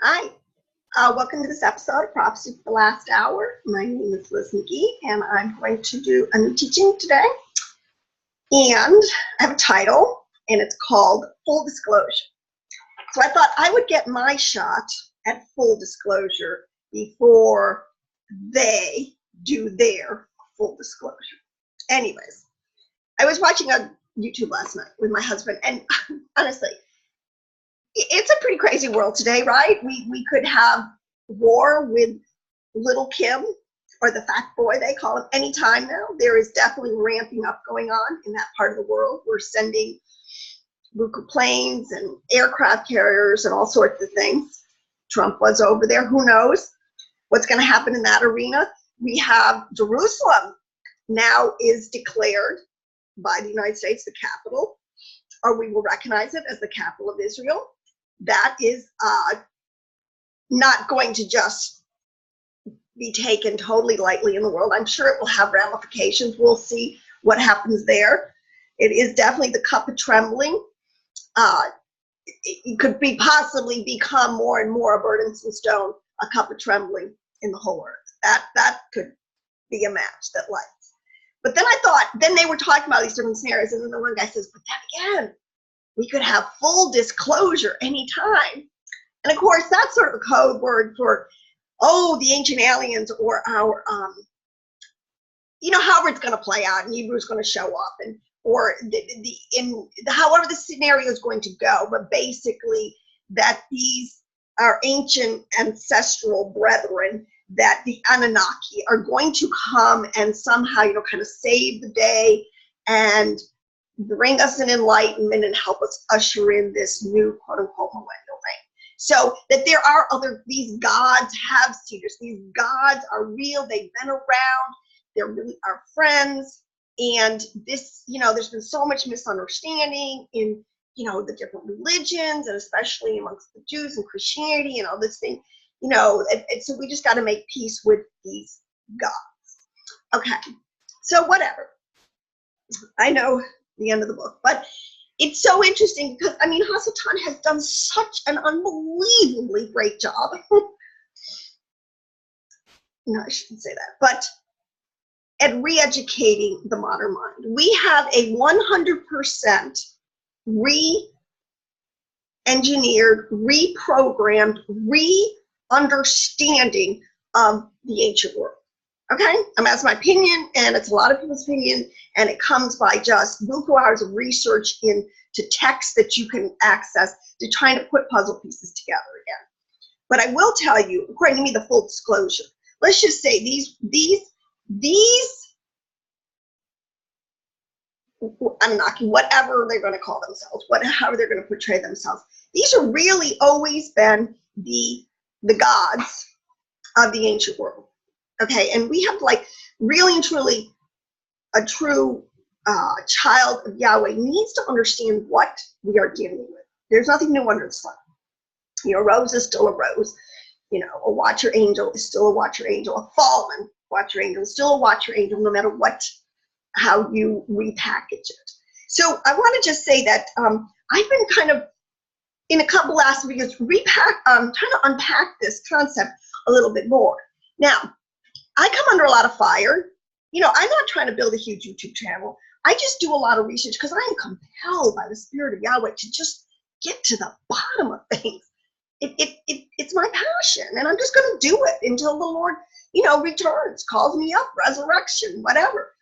Hi, welcome to this episode of Prophecy for the Last Hour. My name is Liz McGee, and I'm going to do a new teaching today. And I have a title, and it's called Full Disclosure. So I thought I would get my shot at full disclosure before they do their full disclosure. Anyways, I was watching on YouTube last night with my husband, and honestly, it's a pretty crazy world today, right? We could have war with little Kim, or the fat boy they call him, anytime now. There is definitely ramping up going on in that part of the world. We're sending Buku planes and aircraft carriers and all sorts of things. Trump was over there. Who knows what's going to happen in that arena? We have Jerusalem now is declared by the United States the capital, or we will recognize it as the capital of Israel. That is not going to just be taken totally lightly in the world. I'm sure it will have ramifications. We'll see what happens there. It is definitely the cup of trembling. It could be possibly become more and more a burdensome stone, a cup of trembling in the whole earth. That could be a match that lights. But then I thought, then they were talking about these different scenarios, and then the one guy says, but then again, we could have full disclosure anytime. And of course, that's sort of a code word for, oh, the ancient aliens, or our, however it's going to play out, and Hebrew is going to show up, and or however the scenario is going to go. But basically, that these are ancient ancestral brethren, that the Annunaki are going to come and somehow, kind of save the day and bring us an enlightenment and help us usher in this new quote-unquote millennial reign. So that there are these gods have seers. These gods are real. They've been around. They're really our friends. And this, there's been so much misunderstanding in, the different religions, and especially amongst the Jews and Christianity and all this thing, and so we just got to make peace with these gods. Okay, so whatever. I know the end of the book, but it's so interesting because Hasatan has done such an unbelievably great job. No, I shouldn't say that, but at re-educating the modern mind. We have a 100% re-engineered, reprogrammed, re-understanding of the ancient world. Okay, that's my opinion, and it's a lot of people's opinion, and it comes by just buku hours of research into text that you can access to trying to put puzzle pieces together again. But I will tell you, according to me, the full disclosure. Let's just say these Annunaki, whatever they're going to call themselves, however they're going to portray themselves, these are really always been the gods of the ancient world. Okay, and we have really and truly a true child of Yahweh needs to understand what we are dealing with. There's nothing new under the sun. A rose is still a rose. A watcher angel is still a watcher angel. A fallen watcher angel is still a watcher angel, no matter how you repackage it. So I want to just say that I've been kind of, in a couple last videos, trying to unpack this concept a little bit more. Now, I come under a lot of fire. I'm not trying to build a huge YouTube channel. I just do a lot of research because I am compelled by the Spirit of Yahweh to just get to the bottom of things. It's my passion, and I'm just going to do it until the Lord, returns, calls me up, resurrection, whatever.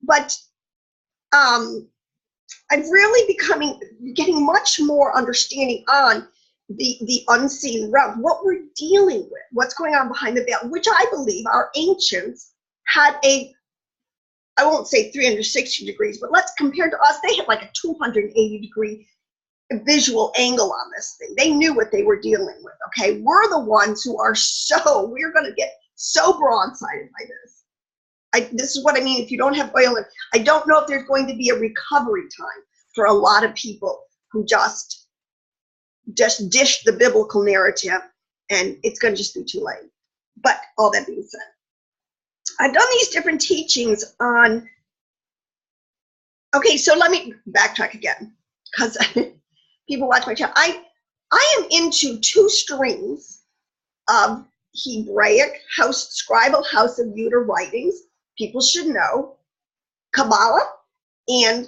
But I'm really getting much more understanding on the unseen realm, what we're dealing with, what's going on behind the veil, which I believe our ancients had I won't say 360 degrees, but let's compare to us, they had like a 280 degree visual angle on this thing. They knew what they were dealing with, okay? We're the ones who are we're going to get so broadsided by this. This is what I mean, if you don't have oil, I don't know if there's going to be a recovery time for a lot of people who just dish the biblical narrative, and it's going to just be too late. But all that being said, I've done these different teachings on, okay, so let me backtrack again, because people watch my channel. I am into two streams of Hebraic scribal house of Judah writings. People should know Kabbalah, and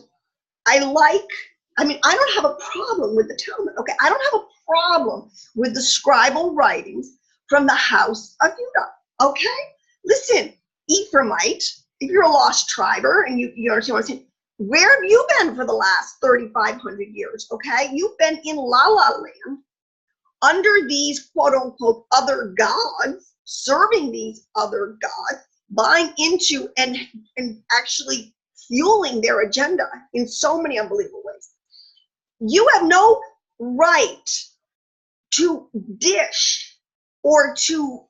I don't have a problem with the Talmud. Okay, I don't have a problem with the scribal writings from the house of Judah. Okay, listen, Ephraimite, if you're a lost triber and you understand what I'm saying, where have you been for the last 3,500 years? Okay, you've been in La La Land under these quote unquote other gods, serving these other gods, buying into and actually fueling their agenda in so many unbelievable ways. You have no right to dish or to,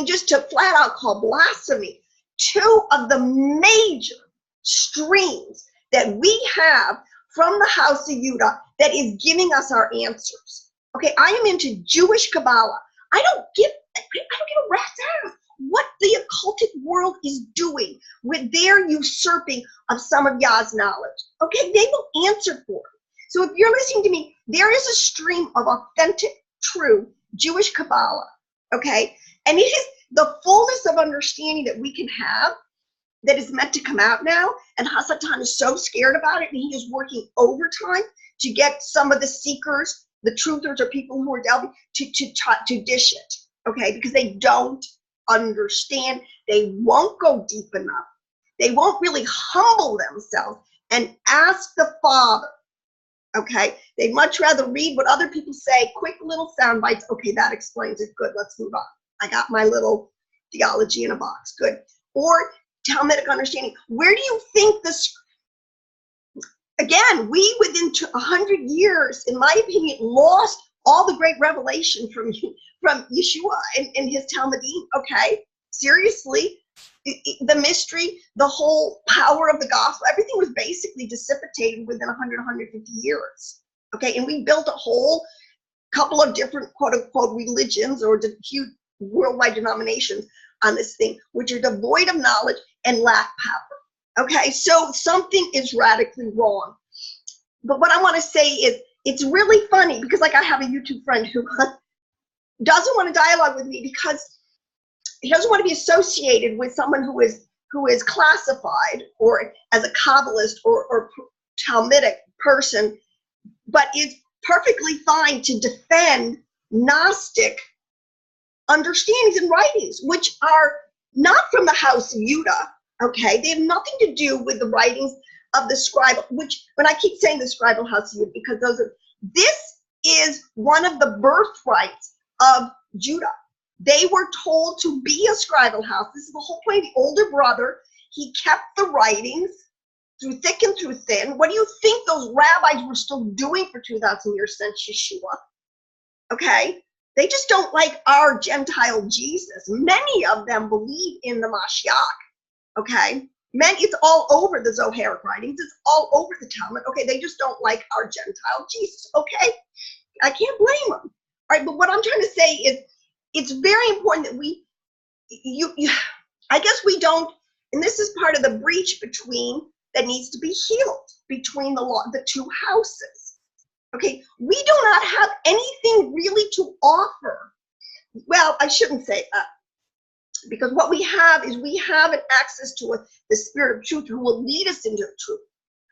just to flat out call blasphemy two of the major streams that we have from the house of Judah that is giving us our answers. Okay, I am into Jewish Kabbalah. I don't give a rat's ass what the occultic world is doing with their usurping of some of Yah's knowledge. Okay, they will answer for it. So if you're listening to me, there is a stream of authentic, true Jewish Kabbalah, okay? And it is the fullness of understanding that we can have that is meant to come out now, and Hasatan is so scared about it, and he is working overtime to get some of the seekers, the truthers, or people who are delving to dish it, okay? Because they don't understand. They won't go deep enough. They won't really humble themselves and ask the Father, okay? They'd much rather read what other people say, quick little sound bites. Okay, that explains it. Good, let's move on. I got my little theology in a box. Good. Or Talmudic understanding. Where do you think this, again, we within 100 years, in my opinion, lost all the great revelation from Yeshua and his Talmudim, okay? Seriously, the mystery, the whole power of the gospel, everything was basically dissipated within 100, 150 years, okay? And we built a whole couple of different quote-unquote religions or huge worldwide denominations on this thing, which are devoid of knowledge and lack power, okay? So something is radically wrong. But what I want to say is, it's really funny because, like, I have a YouTube friend who doesn't want to dialogue with me because he doesn't want to be associated with someone who is classified or as a Kabbalist or Talmudic person, but is perfectly fine to defend Gnostic understandings and writings, which are not from the house of Judah, okay? They have nothing to do with the writings of the scribal, which, when I keep saying the scribal house of Judah, because this is one of the birthrights of Judah. They were told to be a scribal house. This is the whole point. The older brother, he kept the writings through thick and through thin. What do you think those rabbis were still doing for 2,000 years since Yeshua? Okay? They just don't like our Gentile Jesus. Many of them believe in the Mashiach. Okay? It's all over the Zoharic writings. It's all over the Talmud. Okay, they just don't like our Gentile Jesus. Okay, I can't blame them. All right, but what I'm trying to say is, it's very important that I guess we don't, and this is part of the breach that needs to be healed between the two houses. Okay, we do not have anything really to offer. Well, I shouldn't say that. Because what we have is we have an access to the Spirit of truth who will lead us into the truth.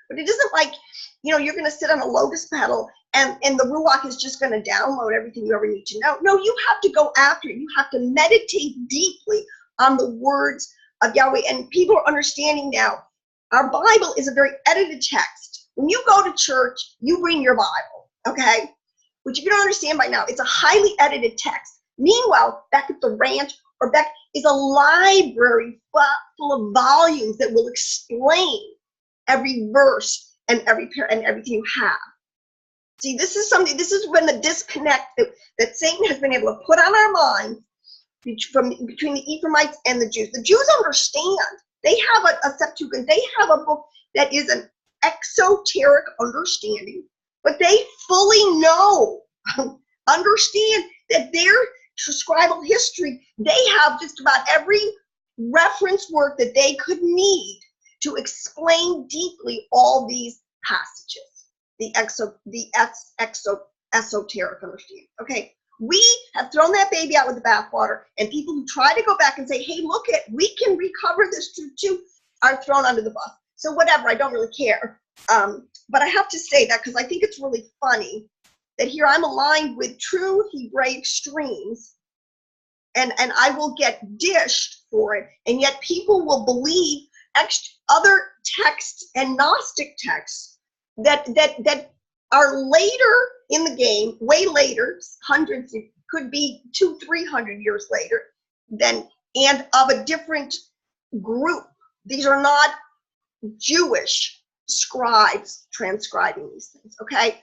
But it isn't like, you're going to sit on a lotus petal and the Ruach is just going to download everything you ever need to know. No, you have to go after it. You have to meditate deeply on the words of Yahweh. And people are understanding now, our Bible is a very edited text. When you go to church, you bring your Bible, okay? Which, if you don't understand by now, it's a highly edited text. Meanwhile, back at the ranch, or back is a library full of volumes that will explain every verse and everything you have. See, this is when the disconnect that Satan has been able to put on our minds between the Ephraimites and the Jews. The Jews understand. They have a Septuagint. They have a book that is an exoteric understanding, but they fully understand that their scribal history, they have just about every reference work that they could need to explain deeply all these passages, the esoteric understanding. Okay, We have thrown that baby out with the bathwater, and people who try to go back and say, hey, look it, we can recover this truth too, are thrown under the bus. So whatever, I don't really care. But I have to say that because I think it's really funny that here I'm aligned with true Hebraic streams, and I will get dished for it, and yet people will believe other texts and Gnostic texts that are later in the game, way later, hundreds, it could be 200-300 years later, and of a different group. These are not Jewish scribes transcribing these things, okay?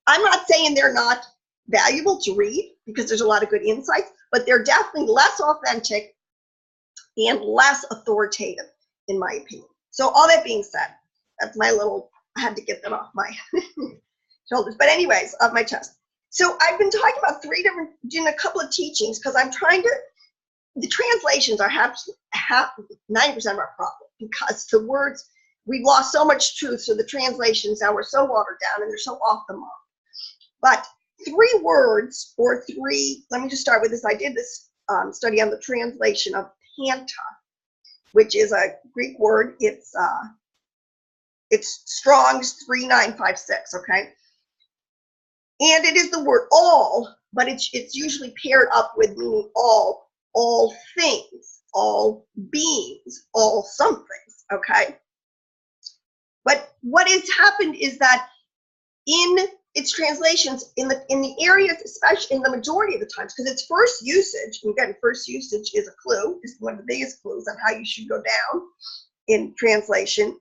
I'm not saying they're not valuable to read because there's a lot of good insights, but they're definitely less authentic and less authoritative, in my opinion. So all that being said, that's my little, I had to get that off my shoulders. But anyways, off my chest. So I've been talking about doing a couple of teachings because I'm trying to, the translations are 90% of our problem because the words, we've lost so much truth. So the translations now are so watered down and they're so off the mark. But 3 words or 3, let me just start with this. I did this study on the translation of Panta, which is a Greek word. It's Strong's 3956, okay? And it is the word all, but it's usually paired up with meaning all things, all beings, all somethings, okay? But what has happened is that in its translations, in the areas, especially in the majority of the times, because it's first usage, and again, first usage is a clue, is one of the biggest clues on how you should go down in translation,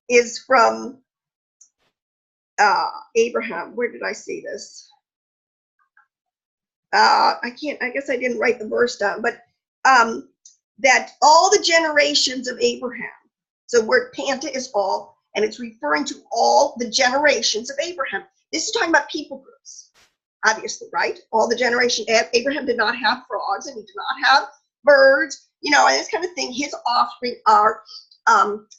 is from Abraham. Where did I see this? I guess I didn't write the verse down, but that all the generations of Abraham, so word Panta is all, and it's referring to all the generations of Abraham. This is talking about people groups, obviously, right? All the generation, Abraham did not have frogs, and he did not have birds, and this kind of thing. His offspring are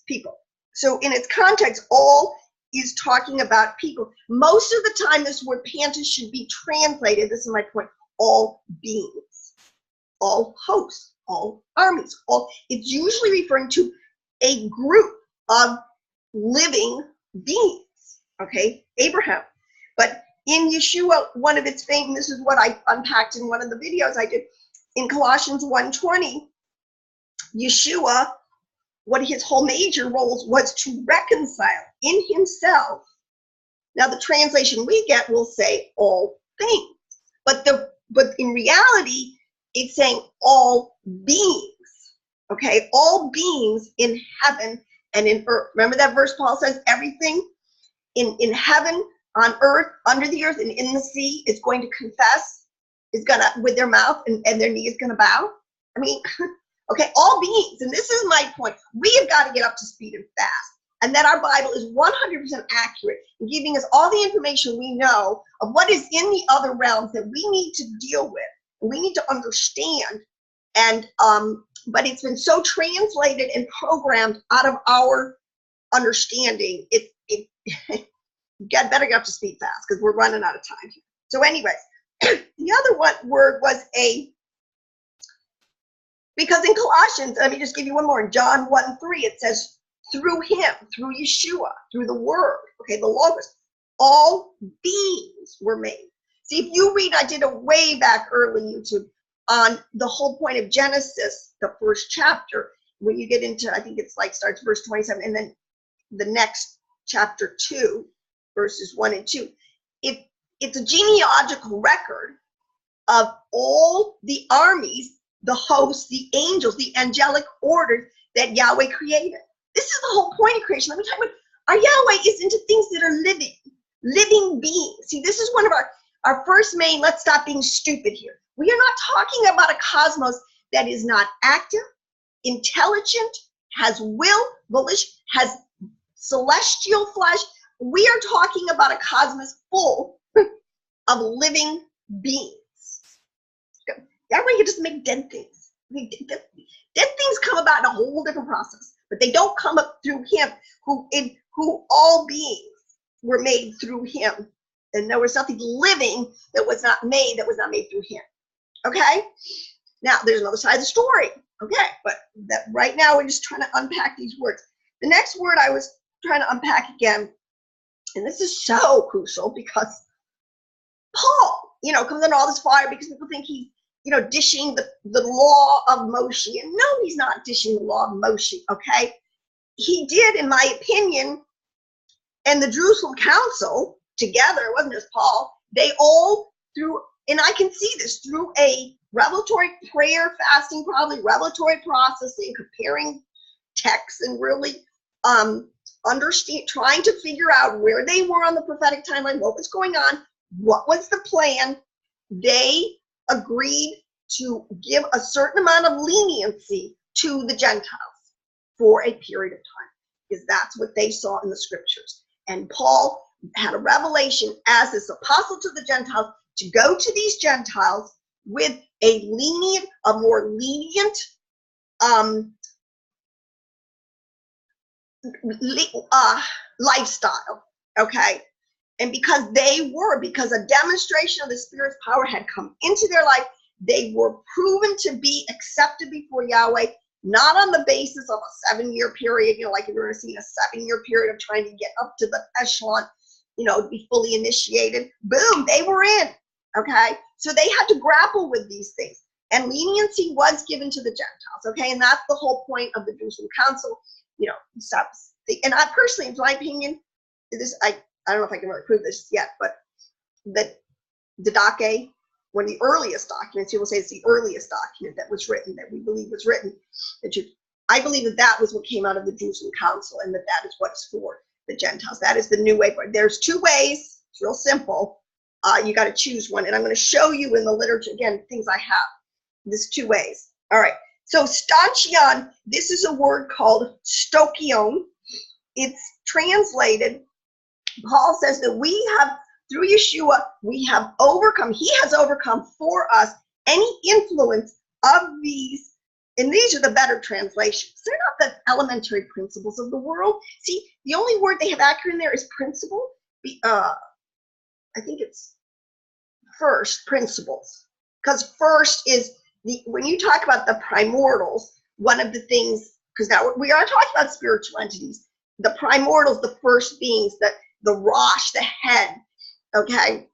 people. So in its context, all is talking about people. Most of the time, this word Panta should be translated, this is my point, all beings, all hosts, all armies, it's usually referring to a group of living beings, okay? Abraham. But in Yeshua, one of its famous, this is what I unpacked in one of the videos I did, in Colossians 1:20, Yeshua, what his whole major role was to reconcile in himself. Now the translation we get will say all things, but in reality, it's saying all beings, okay? All beings in heaven and in earth. Remember that verse Paul says everything in heaven, on earth, under the earth, and in the sea is going to confess, is gonna, with their mouth and their knee is gonna bow. I mean, okay, all beings, and this is my point. We have got to get up to speed and fast, and that our Bible is 100% accurate in giving us all the information we know of what is in the other realms that we need to deal with, we need to understand. And but it's been so translated and programmed out of our understanding. You better get up to speed fast because we're running out of time here. So anyways, the other word was because in Colossians, let me just give you one more. In John 1:3, it says, through him, through Yeshua, through the word, okay, the Logos, all beings were made. See, if you read, I did a way back early YouTube on the whole point of Genesis, the first chapter, when you get into, I think it's like starts verse 27, and then the next chapter 2, verses 1 and 2. It's a genealogical record of all the armies, the hosts, the angels, the angelic orders that Yahweh created. This is the whole point of creation. Let me tell you what, our Yahweh is into things that are living beings. See, this is one of our first main, let's stop being stupid here. We are not talking about a cosmos that is not active, intelligent, has will, volition, has celestial flesh. We are talking about a cosmos full of living beings. That way you just make dead things. Dead things come about in a whole different process, but they don't come up through him, who all beings were made through him. And there was nothing living that was not made through him. Okay? Now, there's another side of the story. Okay, but that right now we're just trying to unpack these words. The next word I was trying to unpack again, and this is so crucial because Paul, comes under all this fire because people think he's, dishing the law of Moshe. And no, he's not dishing the law of Moshe, okay? He did, in my opinion, and the Jerusalem Council together, it wasn't just Paul, they all through, and I can see this, through a revelatory prayer, fasting, probably revelatory processing, comparing texts and really understand, trying to figure out where they were on the prophetic timeline, what was going on, what was the plan. They agreed to give a certain amount of leniency to the Gentiles for a period of time, because that's what they saw in the scriptures. And Paul had a revelation as this apostle to the Gentiles to go to these Gentiles with a more lenient lifestyle, okay? And because a demonstration of the Spirit's power had come into their life, they were proven to be accepted before Yahweh, not on the basis of a 7-year period, like if you're going to see a 7-year period of trying to get up to the echelon, to be fully initiated. Boom, they were in, okay? So they had to grapple with these things. And leniency was given to the Gentiles, okay? And that's the whole point of the Jerusalem Council, and I personally, in my opinion, I don't know if I can really prove this yet, but the Stokke, one of the earliest documents, people say it's the earliest document that was written, that we believe was written. I believe that was what came out of the Jerusalem Council, and that is what's for the Gentiles. That is the new way. There's 2 ways. It's real simple. You got to choose one, and I'm going to show you in the literature, again, things I have. There's 2 ways. All right. So stanchion, this is a word called stokkion. It's translated, Paul says that we have, through Yeshua, we have overcome, he has overcome for us any influence of these, and these are the better translations. They're not the elementary principles of the world. See, the only word they have accurate in there is principle. I think it's first, principles. Because first is, when you talk about the primordials, one of the things, because now we are talking about spiritual entities, the primordials, the first beings, the Rosh, the head, okay,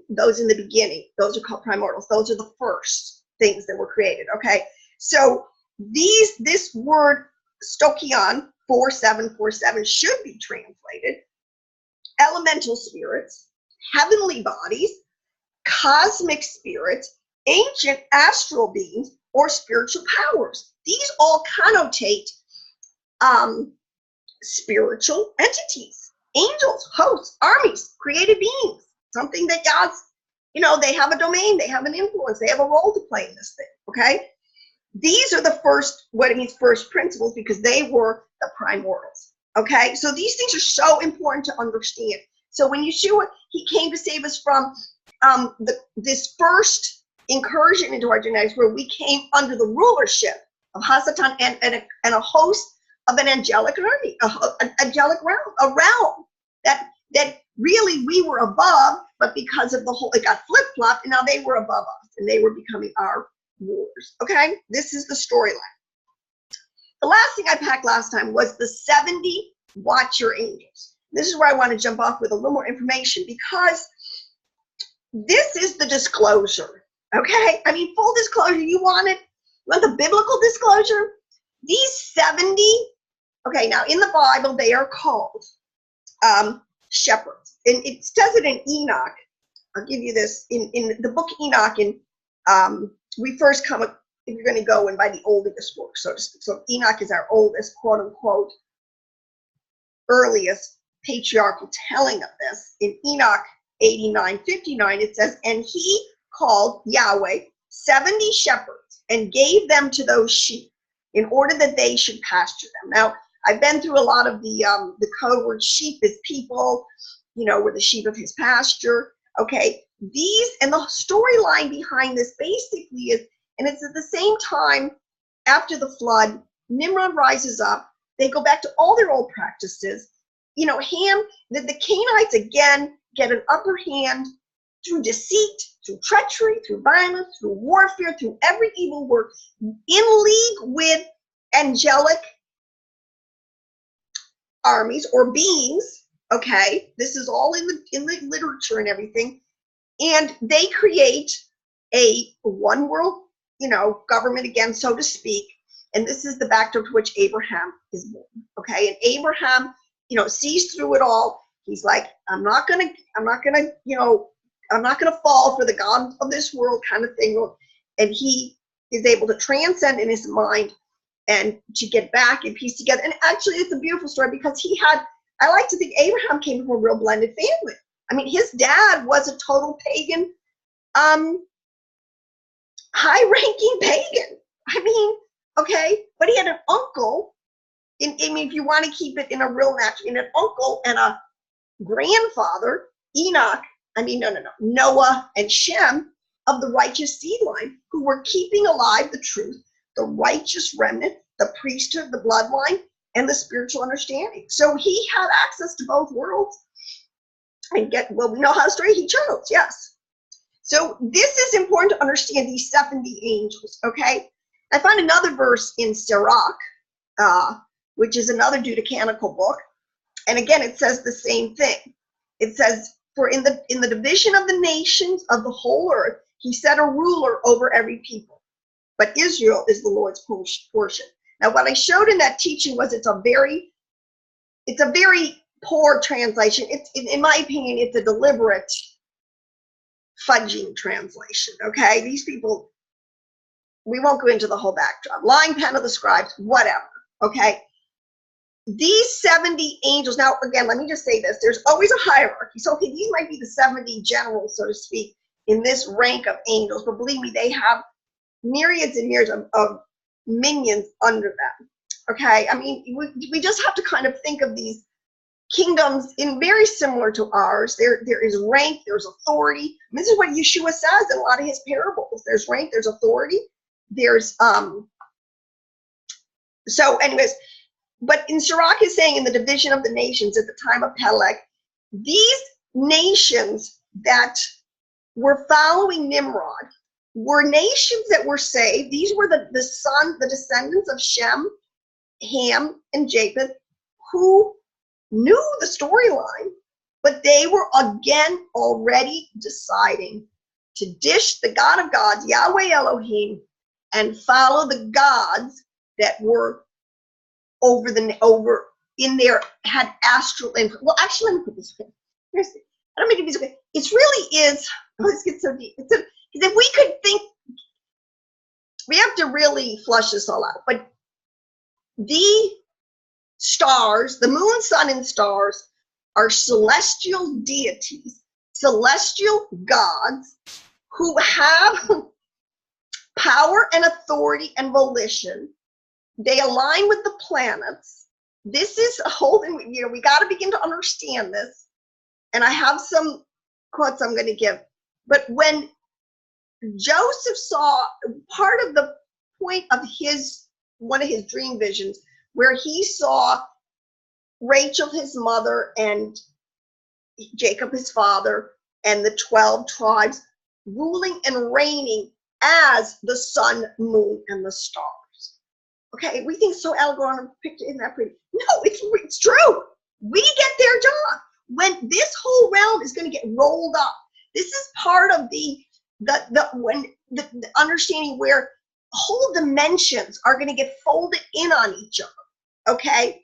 those in the beginning, those are called primordials. Those are the first things that were created, okay? So this word stokkion, 4747, should be translated elemental spirits, heavenly bodies, cosmic spirits, ancient astral beings, or spiritual powers. These all connotate spiritual entities, angels, hosts, armies, created beings, something that God's, they have a domain, they have an influence, they have a role to play in this thing, okay? These are the first, what it means, first principles, because they were the primordials, okay? So these things are so important to understand. So when Yeshua, he came to save us from this first incursion into our genetics, where we came under the rulership of Hasatan and a host of an angelic army, an angelic realm, a realm that really we were above, but because of the whole, it got flip-flopped, and now they were above us, and they were becoming our rulers, okay? This is the storyline. The last thing I packed last time was the 70 watcher angels. This is where I want to jump off with a little more information, because this is the disclosure, okay? I mean, full disclosure, you want it? You want the biblical disclosure? These 70, okay, now in the Bible, they are called shepherds. And it says it in Enoch. I'll give you this. In the book Enoch, we first come, if you're going to go and by the oldest book, so to speak. So Enoch is our oldest, quote unquote, earliest patriarchal telling of this. In Enoch 89:59, it says, and he called Yahweh 70 shepherds and gave them to those sheep in order that they should pasture them. Now, I've been through a lot of the code word. Sheep is people, we're the sheep of his pasture. Okay, these, and the storyline behind this basically is, and it's at the same time after the flood, Nimrod rises up. They go back to all their old practices. Ham, the Canaanites, again, get an upper hand through deceit, through treachery, through violence, through warfare, through every evil work, in league with angelic armies or beings. Okay, this is all in the literature and everything, and they create a one world, government again, so to speak. And this is the backdrop to which Abraham is born. Okay, and Abraham, sees through it all. He's like, I'm not gonna fall for the God of this world kind of thing. And he is able to transcend in his mind and to get back and piece together. And actually, it's a beautiful story because I like to think Abraham came from a real blended family. I mean, his dad was a total pagan, high-ranking pagan. I mean, okay, but he had an uncle. If you want to keep it in a real natural, an uncle and a grandfather, Noah and Shem, of the righteous seed line, who were keeping alive the truth, the righteous remnant, the priesthood, the bloodline, and the spiritual understanding. So he had access to both worlds. And we know how the story he chose, yes. So this is important to understand these 70 angels, okay? I found another verse in Sirach, which is another Deuterocanonical book. And again, it says the same thing. It says, for in the division of the nations of the whole earth, he set a ruler over every people. But Israel is the Lord's portion. Now, what I showed in that teaching was it's a very poor translation. In my opinion, it's a deliberate fudging translation, okay? These people, we won't go into the whole backdrop. Lying pen of the scribes, whatever, okay? These 70 angels, now again, let me just say this, there's always a hierarchy. So, okay, these might be the 70 generals, so to speak, in this rank of angels, but believe me, they have myriads and myriads of minions under them, okay? I mean, we just have to kind of think of these kingdoms in very similar to ours. There is rank, there's authority. And this is what Yeshua says in a lot of his parables. There's rank, there's authority, there's so anyways, but in Sirach is saying in the division of the nations at the time of Peleg, these nations that were following Nimrod were nations that were saved. These were the descendants of Shem, Ham, and Japheth, who knew the storyline, but they were again already deciding to dish the God of gods, Yahweh Elohim, and follow the gods that were had astral influence. Well, actually, let me put this way. I don't make it okay. It really is. Oh, this gets so deep. Because if we could think, we have to really flush this all out. But the stars, the moon, sun, and stars are celestial deities, celestial gods who have power and authority and volition. They align with the planets. This is a whole thing, we got to begin to understand this. And I have some quotes I'm going to give. But when Joseph saw part of the point of one of his dream visions, where he saw Rachel, his mother, and Jacob, his father, and the 12 tribes ruling and reigning as the sun, moon, and the stars. Okay, we think so allegorical picture, isn't that pretty? No, it's true. We get their job. When this whole realm is going to get rolled up, this is part of the understanding where whole dimensions are going to get folded in on each other, okay,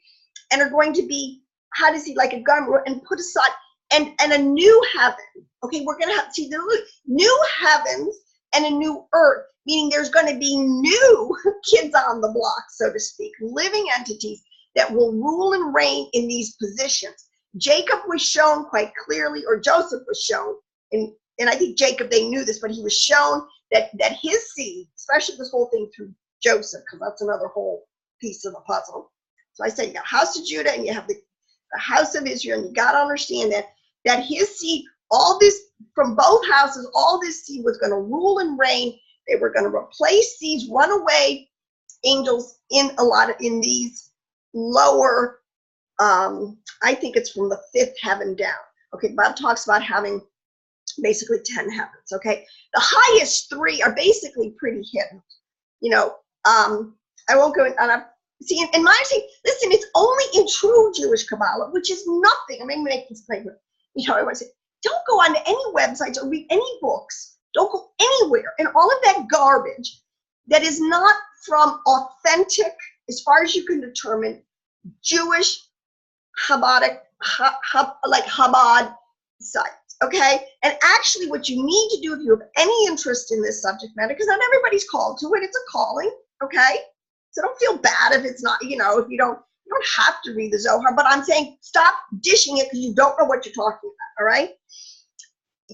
and are going to be, how does he, like a garment, and put aside, and a new heaven, okay, we're going to have, see, the new heavens and a new earth, meaning there's going to be new kids on the block, so to speak, living entities that will rule and reign in these positions. Jacob was shown quite clearly, or Joseph was shown, and I think Jacob, they knew this, but he was shown that his seed, especially this whole thing through Joseph, because that's another whole piece of the puzzle. So I said, you got house of Judah and you have the house of Israel, and you got to understand that his seed, all this, from both houses, all this seed was going to rule and reign. They were going to replace these runaway angels in these lower, I think it's from the fifth heaven down. Okay, the Bible talks about having basically 10 heavens. Okay, the highest 3 are basically pretty hidden. You know, I won't go in. See, in my see, listen, it's only in true Jewish Kabbalah, which is nothing. I'm going to make this claim. You know, I want to say, don't go onto any websites or read any books. Don't go anywhere. And all of that garbage that is not from authentic, as far as you can determine, Jewish Chabad sites, okay? And actually what you need to do if you have any interest in this subject matter, because not everybody's called to it, it's a calling, okay? So don't feel bad if it's not, you know, if you don't have to read the Zohar, but I'm saying stop dishing it because you don't know what you're talking about, all right?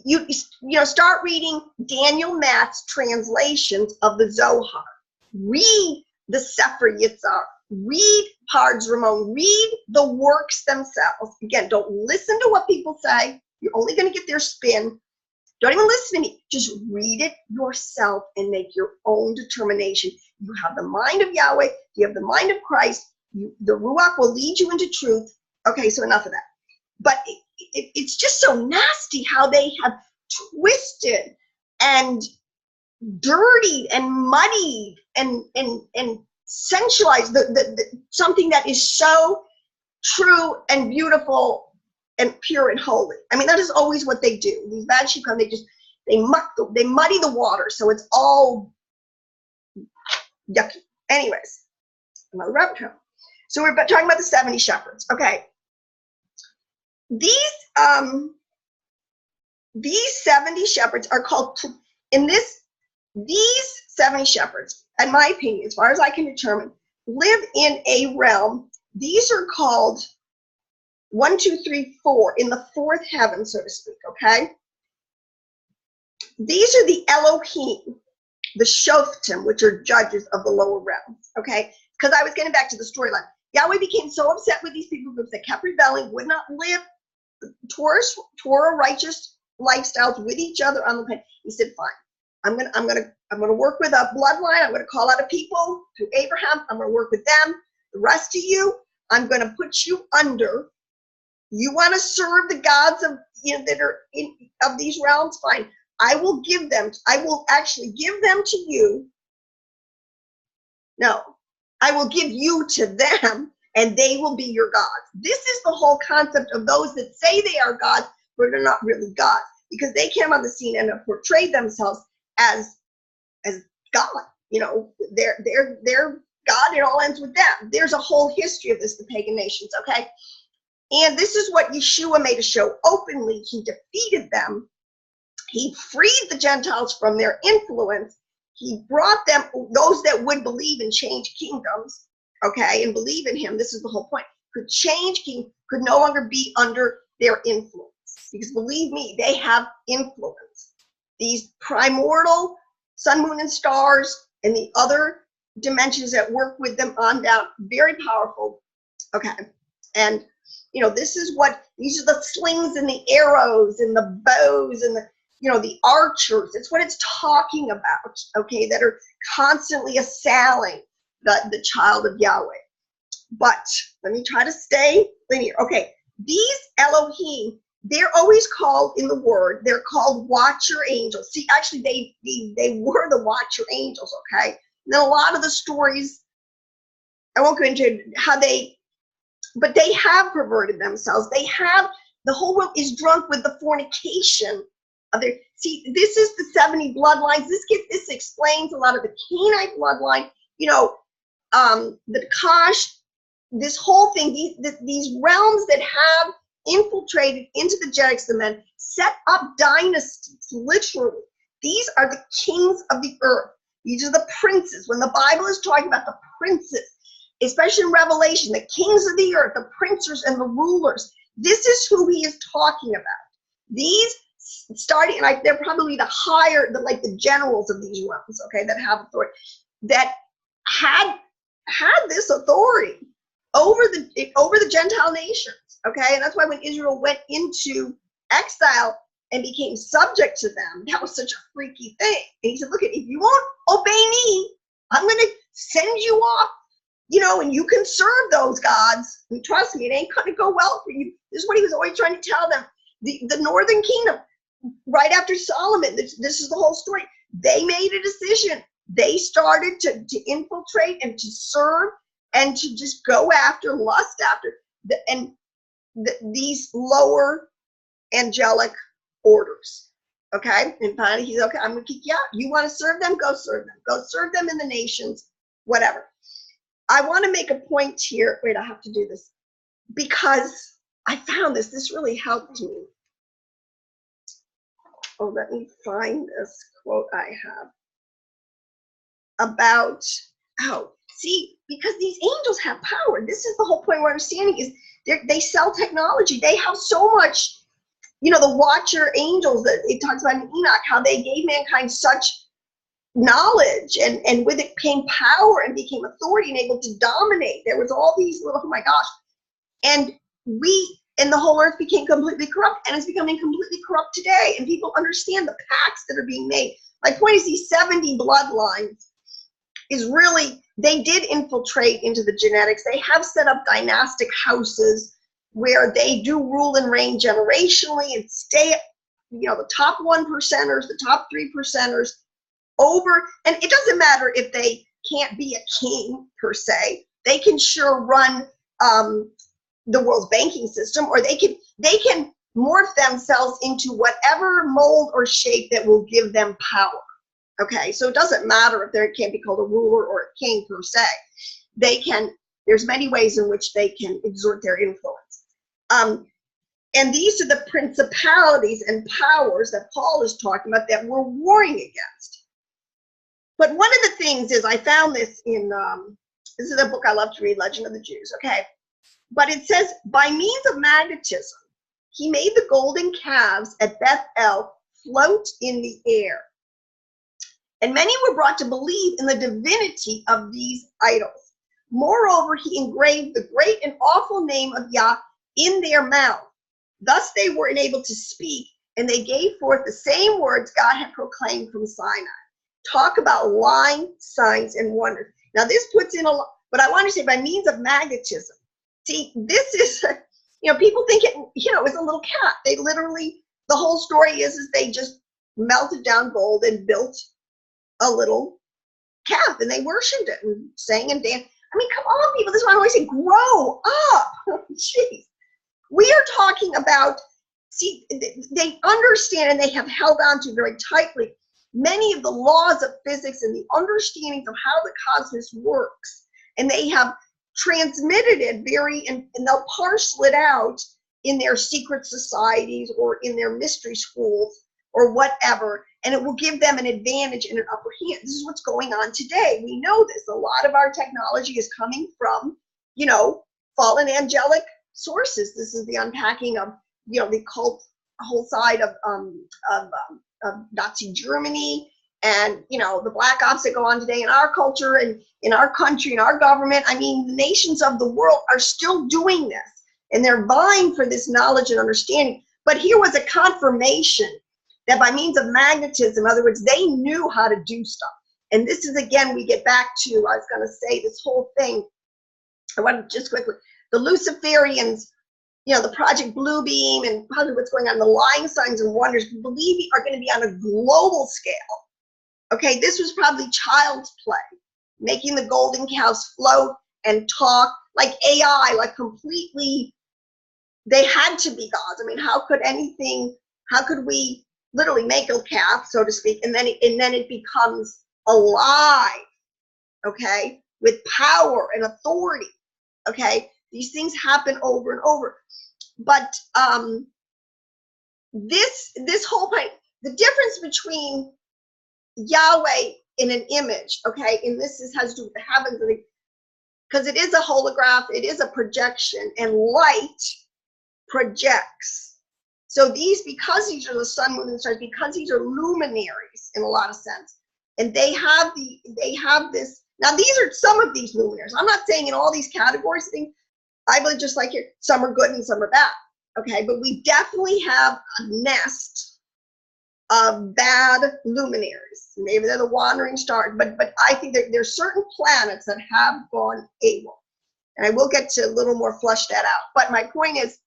You know, start reading Daniel Matt's translations of the Zohar. Read the Sefer Yitzhar. Read Pards Ramon. Read the works themselves. Again, don't listen to what people say. You're only going to get their spin. Don't even listen to me. Just read it yourself and make your own determination. You have the mind of Yahweh. You have the mind of Christ. The Ruach will lead you into truth. Okay, so enough of that. But it's just so nasty how they have twisted and dirtied and muddied and sensualized something that is so true and beautiful and pure and holy. I mean, that is always what they do. These bad sheep come, they muddy the water, so it's all yucky. Anyways, another rabbit hole. So we're talking about the 70 shepherds. Okay. These 70 shepherds are called, these 70 shepherds, in my opinion, as far as I can determine, live in a realm. These are called 1, 2, 3, 4, in the 4th heaven, so to speak, okay? These are the Elohim, the Shoftim, which are judges of the lower realms, okay? Because I was getting back to the storyline. Yahweh became so upset with these people groups that kept rebelling, would not live Torah righteous lifestyles with each other on the planet. He said, fine, I'm gonna work with a bloodline. I'm gonna call out a people through Abraham. I'm gonna work with them. The rest of you, I'm gonna put you under. You want to serve the gods of, you know, that are of these realms? Fine. I will actually give them to you. No, I will give you to them, and they will be your gods. This is the whole concept of those that say they are gods, but they're not really gods, because they came on the scene and have portrayed themselves as God. You know, they're God. It all ends with them. There's a whole history of this, the pagan nations. Okay. And this is what Yeshua made a show openly. He defeated them. He freed the Gentiles from their influence. He brought them, those that would believe and change kingdoms, okay, and believe in him. This is the whole point. Could change king, could no longer be under their influence. Because believe me, they have influence. These primordial sun, moon, and stars and the other dimensions that work with them on down, very powerful. Okay. And you know, this is what, these are the slings and the arrows and the bows and the, you know, the archers. It's what it's talking about, okay, that are constantly assailing the child of Yahweh. But let me try to stay linear. Okay, these Elohim, they're always called in the word, they're called watcher angels. See, actually, they were the watcher angels, okay? Now, a lot of the stories, I won't go into how but they have perverted themselves. They have, the whole world is drunk with the fornication of their, see, this is the 70 bloodlines. This explains a lot of the Canaanite bloodline, you know, the Kosh, this whole thing, these realms that have infiltrated into the genetics of the men, set up dynasties, literally. These are the kings of the earth. These are the princes. When the Bible is talking about the princes, especially in Revelation, the kings of the earth, the princes and the rulers, this is who he is talking about. These starting, like, they're probably the higher, like the generals of these realms, okay, that have authority, that had this authority over the Gentile nations, okay? And that's why when Israel went into exile and became subject to them, that was such a freaky thing. And he said, look, if you won't obey me, I'm going to send you off, you know, and you can serve those gods. And trust me, it ain't going to go well for you. This is what he was always trying to tell them. The northern kingdom, right after Solomon, this is the whole story. They made a decision. They started to infiltrate and to serve and to just go after, lust after, these lower angelic orders. Okay, and finally he's okay. I'm gonna kick you out. You want to serve them? Go serve them. Go serve them in the nations, whatever. I want to make a point here. Wait, I have to do this because I found this. This really helped me. Oh, let me find this quote I have about, oh, see, because these angels have power. This is the whole point we're understanding is they sell technology. They have so much, you know, the watcher angels that it talks about in Enoch, how they gave mankind such knowledge and with it came power and became authority and able to dominate. There was all these little, oh my gosh. And the whole earth became completely corrupt, and it's becoming completely corrupt today. And people understand the pacts that are being made. My point is these 70 bloodlines is really, they did infiltrate into the genetics. They have set up dynastic houses where they do rule and reign generationally and stay, you know, the top 1%ers, the top 3%ers over, and it doesn't matter if they can't be a king per se. They can sure run the world's banking system, or they can morph themselves into whatever mold or shape that will give them power. Okay, so it doesn't matter if they can't be called a ruler or a king per se. They can, there's many ways in which they can exert their influence. And these are the principalities and powers that Paul is talking about that we're warring against. But one of the things is, I found this in, this is a book I love to read, Legend of the Jews, okay? But it says, by means of magnetism, he made the golden calves at Bethel float in the air. And many were brought to believe in the divinity of these idols. Moreover, he engraved the great and awful name of Yah in their mouth. Thus they were enabled to speak, and they gave forth the same words God had proclaimed from Sinai. Talk about lying, signs, and wonders. Now this puts in a lot, but I want to say by means of magnetism. See, this is, you know, people think it, you know, it's a little cat. They literally, the whole story is they just melted down gold and built a little calf, and they worshipped it and sang and danced. I mean, come on, people. This is why I always say, grow up. Jeez. We are talking about, see, they understand and they have held on to very tightly many of the laws of physics and the understandings of how the cosmos works. And they have transmitted it and they'll parcel it out in their secret societies or in their mystery schools or whatever, and it will give them an advantage and an upper hand. This is what's going on today. We know this. A lot of our technology is coming from, you know, fallen angelic sources. This is the unpacking of, you know, the cult whole side of Nazi Germany, and, you know, the black ops that go on today in our culture and in our country and our government. I mean, the nations of the world are still doing this, and they're vying for this knowledge and understanding. But here was a confirmation that by means of magnetism, in other words, they knew how to do stuff. And this is, again, we get back to, I was going to say, this whole thing. I want to just quickly, the Luciferians, you know, the Project Bluebeam and probably what's going on, the lying signs and wonders, we believe are going to be on a global scale. Okay, this was probably child's play, making the golden cows float and talk like AI, like completely, they had to be gods. I mean, how could we literally make a calf, so to speak, and then it becomes alive, okay, with power and authority, okay? These things happen over and over. But this whole point, the difference between Yahweh in an image, okay, and has to do with the heavens, because it is a holograph, it is a projection, and light projects. So because these are the sun, moon, and stars, because these are luminaries in a lot of sense, and they have this. Now these are some of these luminaries. I'm not saying in all these categories things. I believe just like here, some are good and some are bad. Okay, but we definitely have a nest of bad luminaries. Maybe they're the wandering stars, but I think there's certain planets that have gone AWOL. And I will get to a little more flesh that out. But my point is,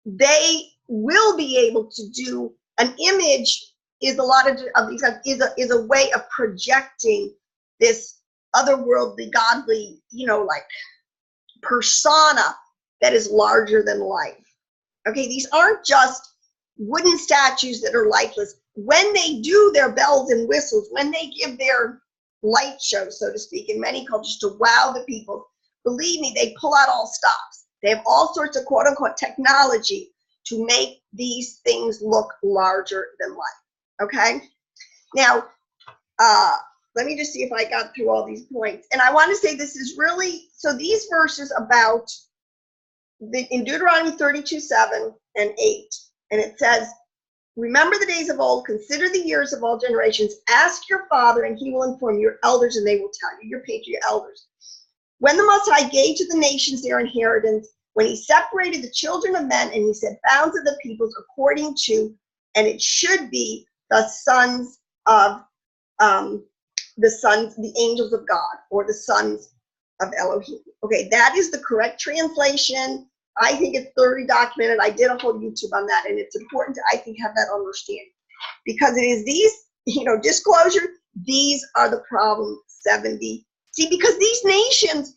they will be able to do an image. Is a lot of these guys is a way of projecting this otherworldly, godly, like persona that is larger than life. Okay, these aren't just wooden statues that are lifeless. When they do their bells and whistles, when they give their light show, so to speak, in many cultures to wow the people, believe me, they pull out all stops. They have all sorts of quote unquote technology to make these things look larger than life. Okay, now let me just see if I got through all these points. And I want to say this is really, so these verses about in Deuteronomy 32:7 and 8, and it says, remember the days of old, consider the years of all generations, ask your father and he will inform your elders and they will tell you, your patriarch elders. When the Most High gave to the nations their inheritance, when he separated the children of men and he set bounds of the peoples according to, and it should be the sons of the angels of God, or the sons of Elohim. Okay, that is the correct translation. I think it's thoroughly documented. I did a whole YouTube on that, and it's important to, I think, have that understanding, because it is these, disclosure, these are the problem 70. See, because these nations,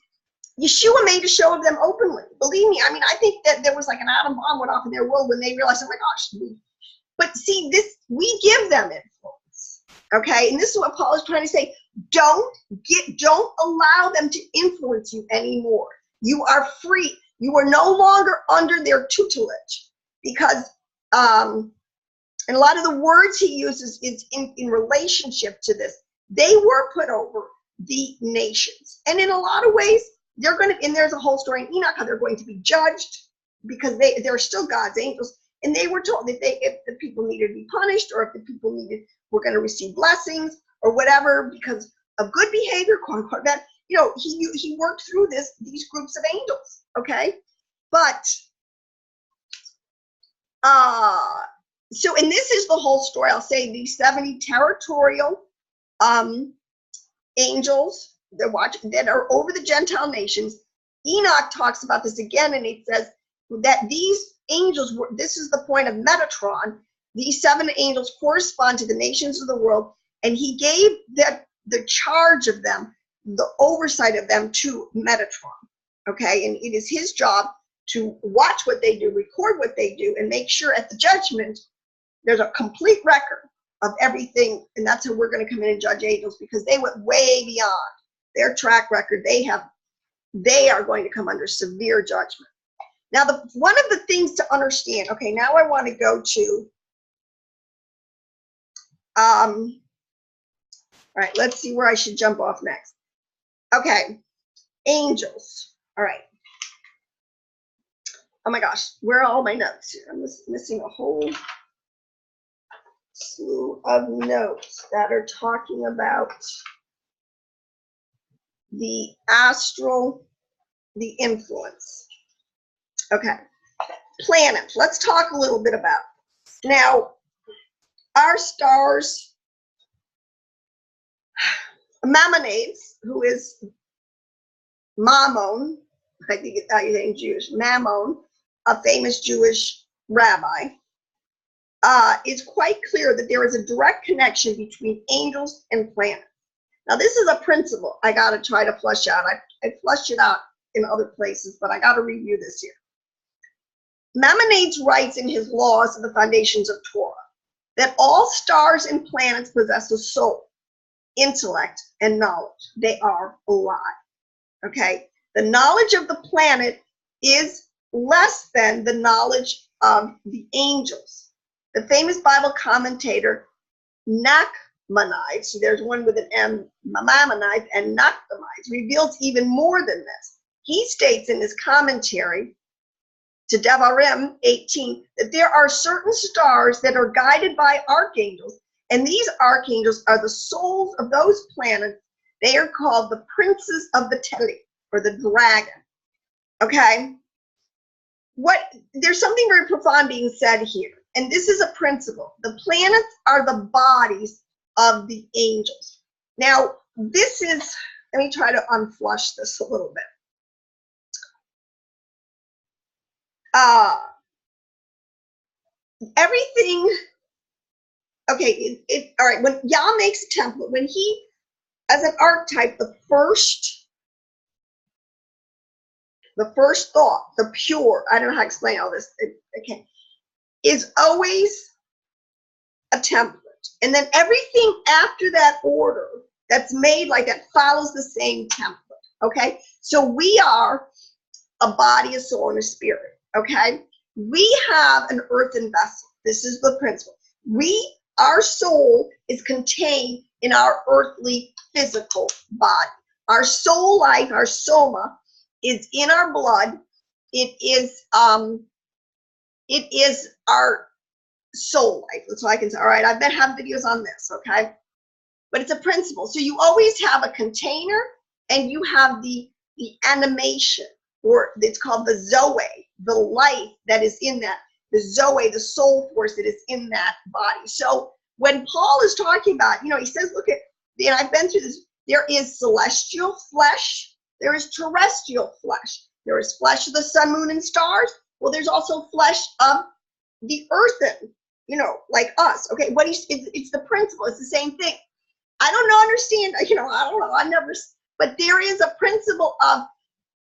Yeshua made a show of them openly. Believe me, I mean, I think that there was like an atom bomb went off in their world when they realized, oh my gosh. But see, this, we give them influence. Okay, and this is what Paul is trying to say. Don't allow them to influence you anymore. You are free. You are no longer under their tutelage, because and a lot of the words he uses is in relationship to this. They were put over the nations, and in a lot of ways they're going to, and there's a whole story in Enoch how they're going to be judged, because they're still God's angels, and they were told that if the people needed to be punished, or if the people were going to receive blessings or whatever because of good behavior, quote unquote, that he worked through these groups of angels. Okay, but so, and this is the whole story. I'll say these 70 territorial angels that are over the Gentile nations. Enoch talks about this again, and it says that these angels were, this is the point of Metatron, these 7 angels correspond to the nations of the world, and he gave the charge of them, the oversight of them, to Metatron. Okay, and it is his job to watch what they do, record what they do, and make sure at the judgment there's a complete record of everything. And that's how we're going to come in and judge angels, because they went way beyond their track record. They are going to come under severe judgment. Now, one of the things to understand, okay, now I want to go to, all right, let's see where I should jump off next. Okay, angels. All right. Oh my gosh, where are all my notes here? I'm missing a whole slew of notes that are talking about the astral, the influence. Okay, planets. Let's talk a little bit about it. Now, our stars, Maimonides, who is Mammon, I think it's Jewish, Mammon, a famous Jewish rabbi, is quite clear that there is a direct connection between angels and planets. Now, this is a principle I got to try to flush out. I flushed it out in other places, but I got to review this here. Maimonides writes in his Laws of the Foundations of Torah that all stars and planets possess a soul, intellect, and knowledge. They are alive. Okay? The knowledge of the planet is less than the knowledge of the angels. The famous Bible commentator Nachmanides, so there's one with an M, Maimonides, and Nachmanides, reveals even more than this. He states in his commentary to Devarim 18 that there are certain stars that are guided by archangels, and these archangels are the souls of those planets. They are called the princes of the Teli, or the dragon. Okay? There's something very profound being said here, and this is a principle. The planets are the bodies of the angels. Now, this is, let me try to unflush this a little bit. everything, okay, all right, when Yah makes a template, when he, as an archetype, the first thought, the pure, I don't know how to explain all this, okay, is always a template. And then everything after that order that's made like that follows the same template, okay? So we are a body, a soul, and a spirit, okay? We have an earthen vessel. This is the principle. Our soul is contained in our earthly physical body. Our soul life, our soma, is in our blood. It is our soul life. That's what I can say. All right, I've been having videos on this, okay? But it's a principle. So you always have a container, and you have the animation, or it's called the Zoe, the life that is in that, the Zoe, the soul force that is in that body. So when Paul is talking about, he says, look at, and I've been through this, there is celestial flesh, there is terrestrial flesh. There is flesh of the sun, moon, and stars. Well, there's also flesh of the earthen, like us. Okay, it's the principle. It's the same thing. I don't understand, I don't know, I never, but there is a principle of,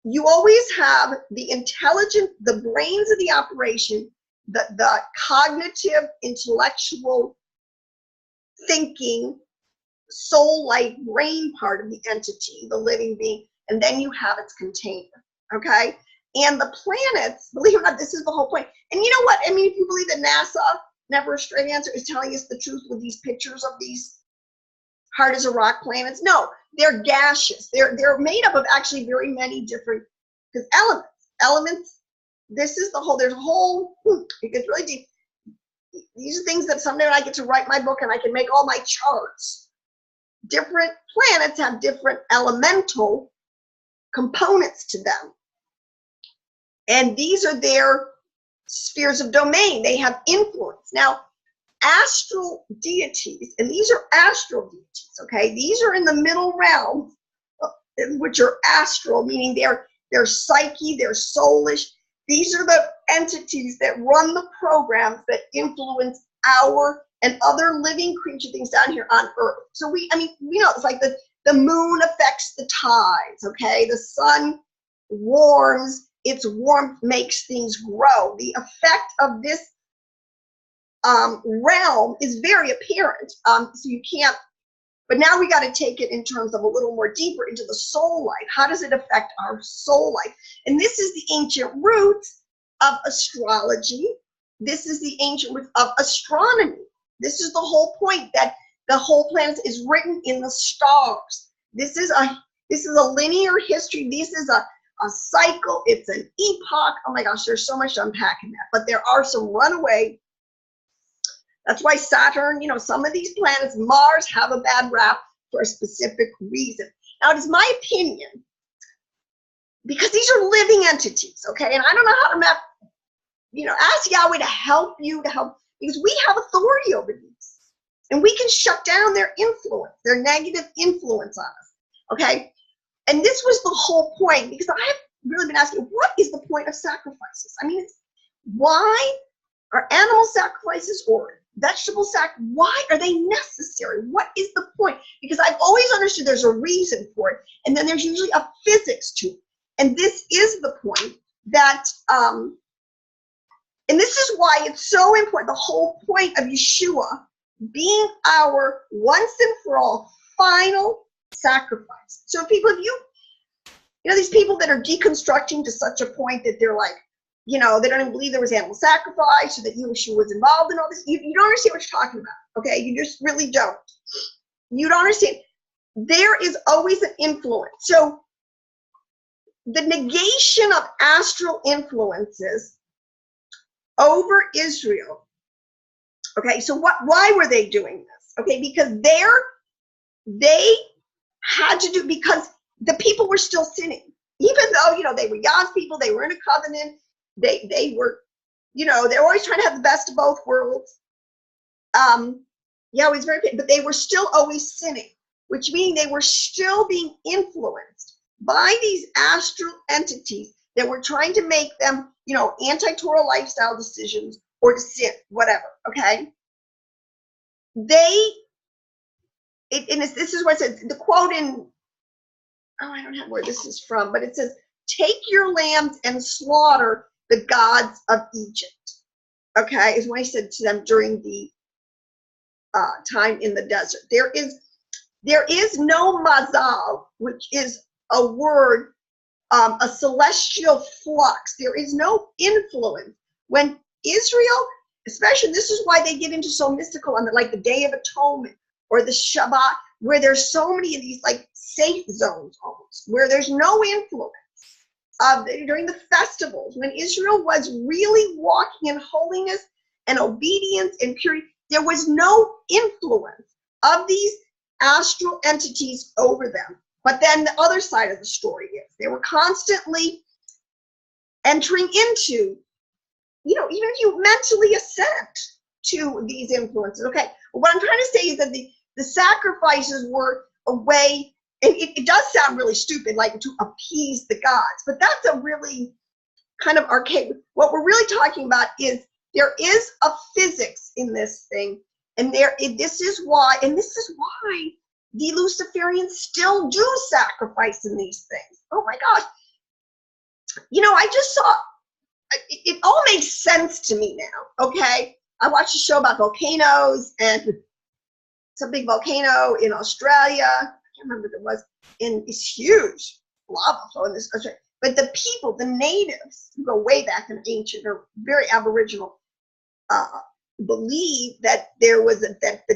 you always have the intelligent, the brains of the operation, the cognitive, intellectual, thinking, soul-like brain part of the entity, the living being, and then you have its container, okay? And the planets, believe it or not, this is the whole point. And you know what? I mean, if you believe that NASA, never a straight answer, is telling us the truth with these pictures of these hard as a rock planets, no, they're gaseous. They're made up of actually very many different, because elements, this is the whole, there's a whole, it gets really deep. These are things that someday when I get to write my book and I can make all my charts. Different planets have different elemental components to them. And these are their spheres of domain. They have influence. Now, astral deities, and these are astral deities, okay? These are in the middle realm, which are astral, meaning they're psyche, they're soulish. These are the entities that run the programs that influence our and other living creature things down here on Earth. So we know, it's like the moon affects the tides, okay? The sun warms, its warmth makes things grow. The effect of this realm is very apparent, so you can't, but now we got to take it in terms of a little more deeper into the soul life. How does it affect our soul life? And this is the ancient roots of astrology. This is the ancient roots of astronomy. This is the whole point, that the whole planet is written in the stars. This is a linear history. This is a cycle. It's an epoch. Oh my gosh, there's so much to unpack in that. But there are some runaway. That's why Saturn, some of these planets, Mars, have a bad rap for a specific reason. Now, it is my opinion, because these are living entities, okay? And I don't know how to map, ask Yahweh to help you, because we have authority over these. And we can shut down their influence, their negative influence on us, okay? And this was the whole point, because I have really been asking, what is the point of sacrifices? I mean, why are animal sacrifices or vegetable why are they necessary? What is the point? Because I've always understood there's a reason for it, and then there's usually a physics to it. And this is the point that, and this is why it's so important, the whole point of Yeshua being our once and for all final sacrifice. So people, these people that are deconstructing to such a point that they're like, they don't even believe there was animal sacrifice, or that Yeshua was involved in all this. You don't understand what you're talking about, okay? You just really don't. You don't understand. There is always an influence. So the negation of astral influences over Israel, okay? So why were they doing this? Okay, because they had to do, because the people were still sinning. Even though, they were Yah's people, they were in a covenant, they were, they're always trying to have the best of both worlds. Yahweh's very, but they were still always sinning, which means they were still being influenced by these astral entities that were trying to make them, anti-Torah lifestyle decisions, or to sin, whatever, okay? This is what it says, the quote in, oh, I don't have where this is from, but it says, take your lambs and slaughter the gods of Egypt, okay, is what he said to them during the time in the desert. There is no mazal, which is a word, a celestial flux. There is no influence. When Israel, especially, this is why they get into so mystical on like the Day of Atonement or the Shabbat, where there's so many of these like safe zones almost, where there's no influence. During the festivals, when Israel was really walking in holiness and obedience and purity, there was no influence of these astral entities over them. But then the other side of the story is they were constantly entering into, even if you mentally assent to these influences. Okay, but what I'm trying to say is that the sacrifices were a way, and it does sound really stupid, like to appease the gods, but that's a really kind of archaic. What we're really talking about is there is a physics in this thing, and this is why the Luciferians still do sacrifice in these things. Oh my gosh. I just saw, it all makes sense to me now, okay? I watched a show about volcanoes, and some big volcano in Australia, I can't remember what it was, and it's huge lava flow in this country. But the people, the natives, who go way back in ancient or very aboriginal, believe that there was that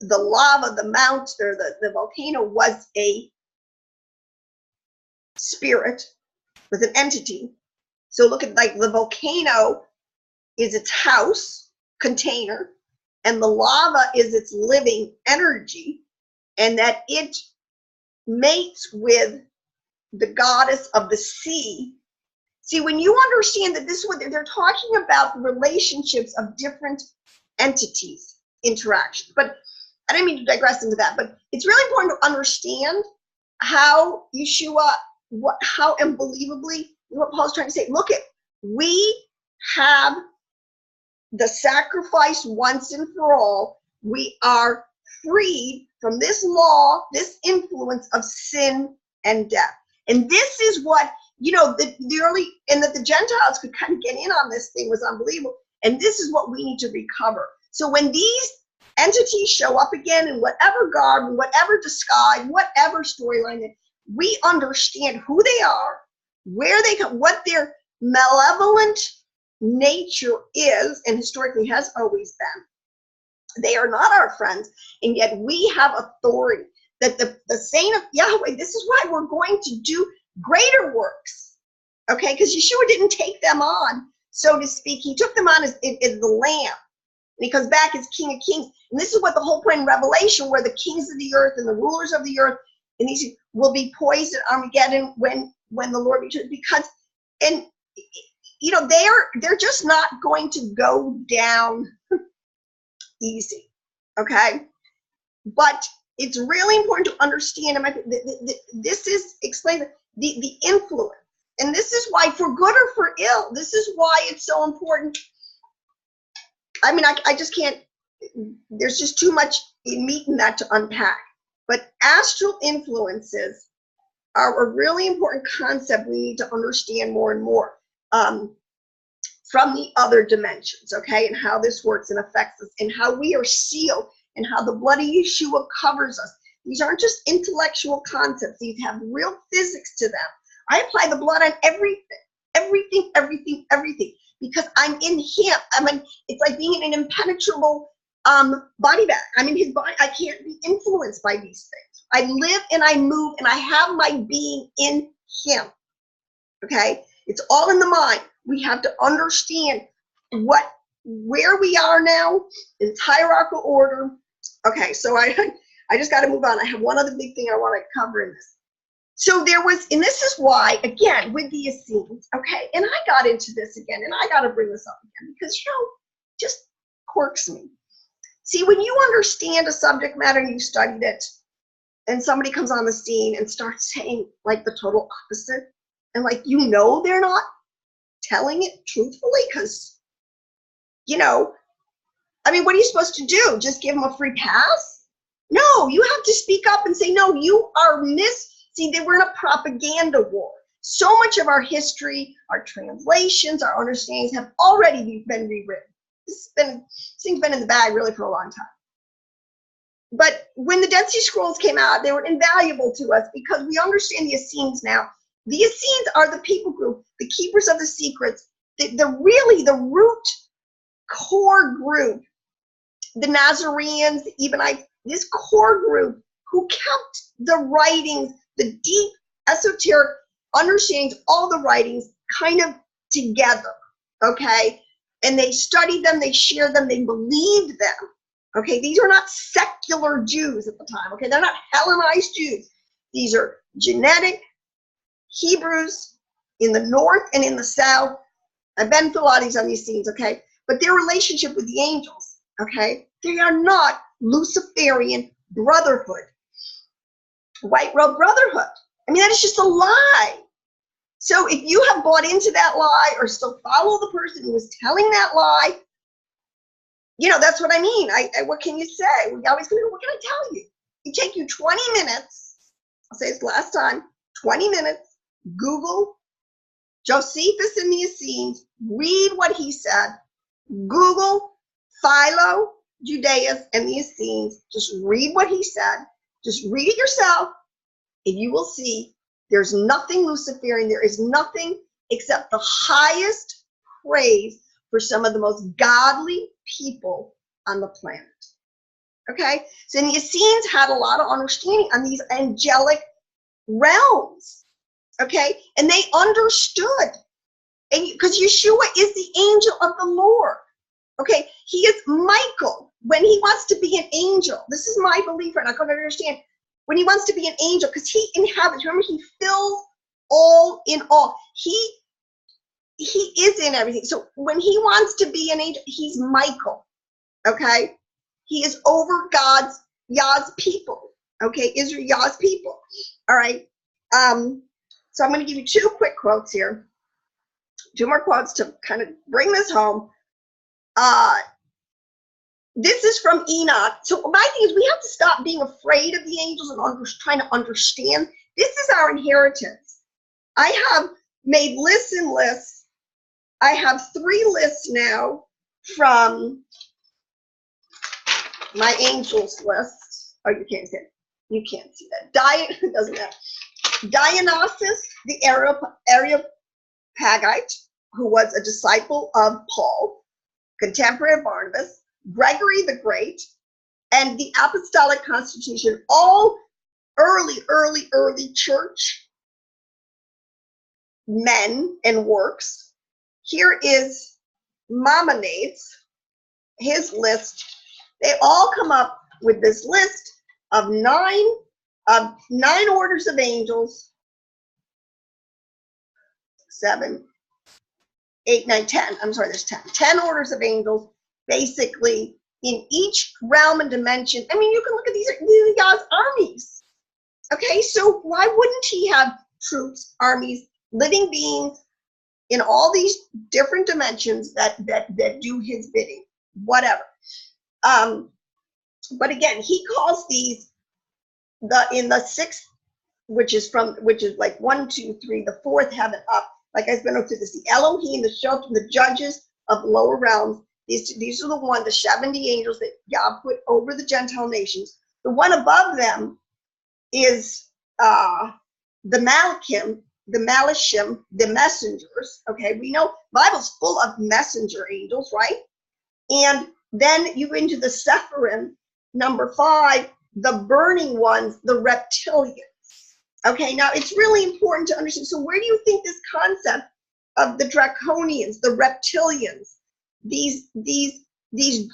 the lava, the mount, or the volcano was a spirit, was an entity. So look at, like, the volcano is its house container, and the lava is its living energy, and that it mates with the goddess of the sea. See, when you understand that this is what they're talking about, relationships of different entities, interaction. But I didn't mean to digress into that, but it's really important to understand how Yeshua, how unbelievably, what Paul's trying to say. Look, we have the sacrifice once and for all. We are freed from this law, this influence of sin and death. And this is what, the early, and that the Gentiles could kind of get in on this thing was unbelievable. And this is what we need to recover. So when these entities show up again in whatever garb, in whatever disguise, whatever storyline, we understand who they are, where they come, what their malevolent nature is, and historically has always been. They are not our friends, and yet we have authority. That the saint of Yahweh, this is why we're going to do greater works, okay? Because Yeshua didn't take them on, so to speak. He took them on as the Lamb, and he comes back as King of Kings. And this is what the whole point in Revelation, where the kings of the earth and the rulers of the earth, and these will be poised at Armageddon when the Lord returns. Because, and they're just not going to go down easy, okay? But it's really important to understand, this is explained, the influence. And this is why, for good or for ill, this is why it's so important. I just can't, there's just too much meat in that to unpack. But astral influences are a really important concept we need to understand more and more from the other dimensions, okay? And how this works and affects us, and how we are sealed, and how the blood of Yeshua covers us. These aren't just intellectual concepts. These have real physics to them. I apply the blood on everything, because I'm in him. It's like being in an impenetrable body bag. I'm in his body. I can't be influenced by these things. I live and I move and I have my being in him, okay? It's all in the mind. We have to understand where we are now, in hierarchical order. Okay, so I just got to move on. I have one other big thing I want to cover in this. So there was, and this is why, again, with the Essenes, okay, and I got into this again, and I got to bring this up again, because, just quirks me. See, when you understand a subject matter and you studied it, and somebody comes on the scene and starts saying, like, the total opposite, and, like, they're not telling it truthfully, because you know, I mean, what are you supposed to do? Just give them a free pass? No, you have to speak up and say, no, you are See, they were in a propaganda war. So much of our history, our translations, our understandings have already been rewritten. This thing's been in the bag really for a long time. But when the Dead Sea Scrolls came out, they were invaluable to us because we understand the Essenes now. The Essenes are the people group, the keepers of the secrets, really the root core group, the Nazarenes, the Ebionites, this core group who kept the writings, the deep esoteric understandings, all the writings kind of together, okay? And they studied them, they shared them, they believed them, okay? These are not secular Jews at the time, okay? They're not Hellenized Jews. These are genetic Hebrews in the north and in the south. I've been through a lot of these on these scenes, okay? But their relationship with the angels, okay? They are not Luciferian brotherhood, white robe brotherhood. I mean, that is just a lie. So if you have bought into that lie or still follow the person who was telling that lie, you know, that's what I mean. What can you say? We always go, what can I tell you? It take you 20 minutes. I'll say this last time, 20 minutes, Google Josephus and the Essenes, read what he said, Google Philo, Judaeus, and the Essenes, just read what he said, just read it yourself, and you will see there's nothing Luciferian, there is nothing except the highest praise for some of the most godly people on the planet. Okay, so the Essenes had a lot of understanding on these angelic realms. Okay, and they understood, and because Yeshua is the angel of the Lord. Okay, he is Michael when he wants to be an angel. This is my belief, and I'm not going to understand when he wants to be an angel because he inhabits. Remember, he fills all in all. He is in everything. So when he wants to be an angel, he's Michael. Okay, he is over Yah's people. Okay, Israel, Yah's people. All right. So I'm going to give you two quick quotes here. Two more quotes to kind of bring this home. This is from Enoch. So my thing is we have to stop being afraid of the angels and trying to understand. This is our inheritance. I have made lists and lists. I have 3 lists now from my angels list. Oh, you can't see it. You can't see that. It doesn't matter. Dionysus, the Areopagite, who was a disciple of Paul, contemporary of Barnabas, Gregory the Great, and the Apostolic Constitution, all early church men and works. Here is Maimonides, his list. They all come up with this list of 9 orders of angels, 7, 8, 9, 10. I'm sorry, there's 10. 10 orders of angels, basically in each realm and dimension. I mean, you can look at these are God's armies. Okay, so why wouldn't he have troops, armies, living beings in all these different dimensions that do his bidding, whatever. But again, he calls these in the 6th, which is like 1, 2, 3, the 4th heaven up. Like I've been through this, the Elohim, the judges of lower realms. These are the 70 angels that God put over the Gentile nations. The one above them is the Malachim, the messengers. Okay, we know Bible's full of messenger angels, right? And then you go into the Sephirim, number 5, the burning ones, the reptilians. Okay, now it's really important to understand. So where do you think this concept of the draconians, the reptilians, these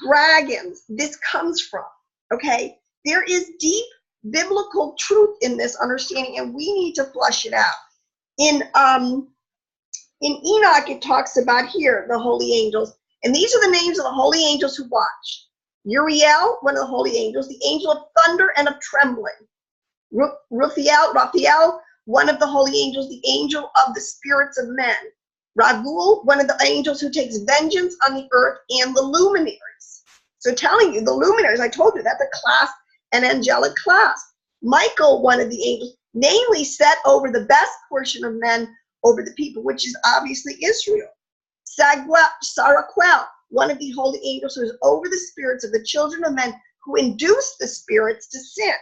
dragons, this comes from? Okay, there is deep biblical truth in this understanding, and we need to flush it out. In Enoch, it talks about here the holy angels, and these are the names of the holy angels who watch. Uriel, one of the holy angels, the angel of thunder and of trembling. Raphael, one of the holy angels, the angel of the spirits of men. Ravul, one of the angels who takes vengeance on the earth, and the luminaries. So telling you, the luminaries, I told you, that's a class, an angelic class. Michael, one of the angels, namely set over the best portion of men over the people, which is obviously Israel. Saraquel, one of the holy angels who is over the spirits of the children of men who induce the spirits to sin.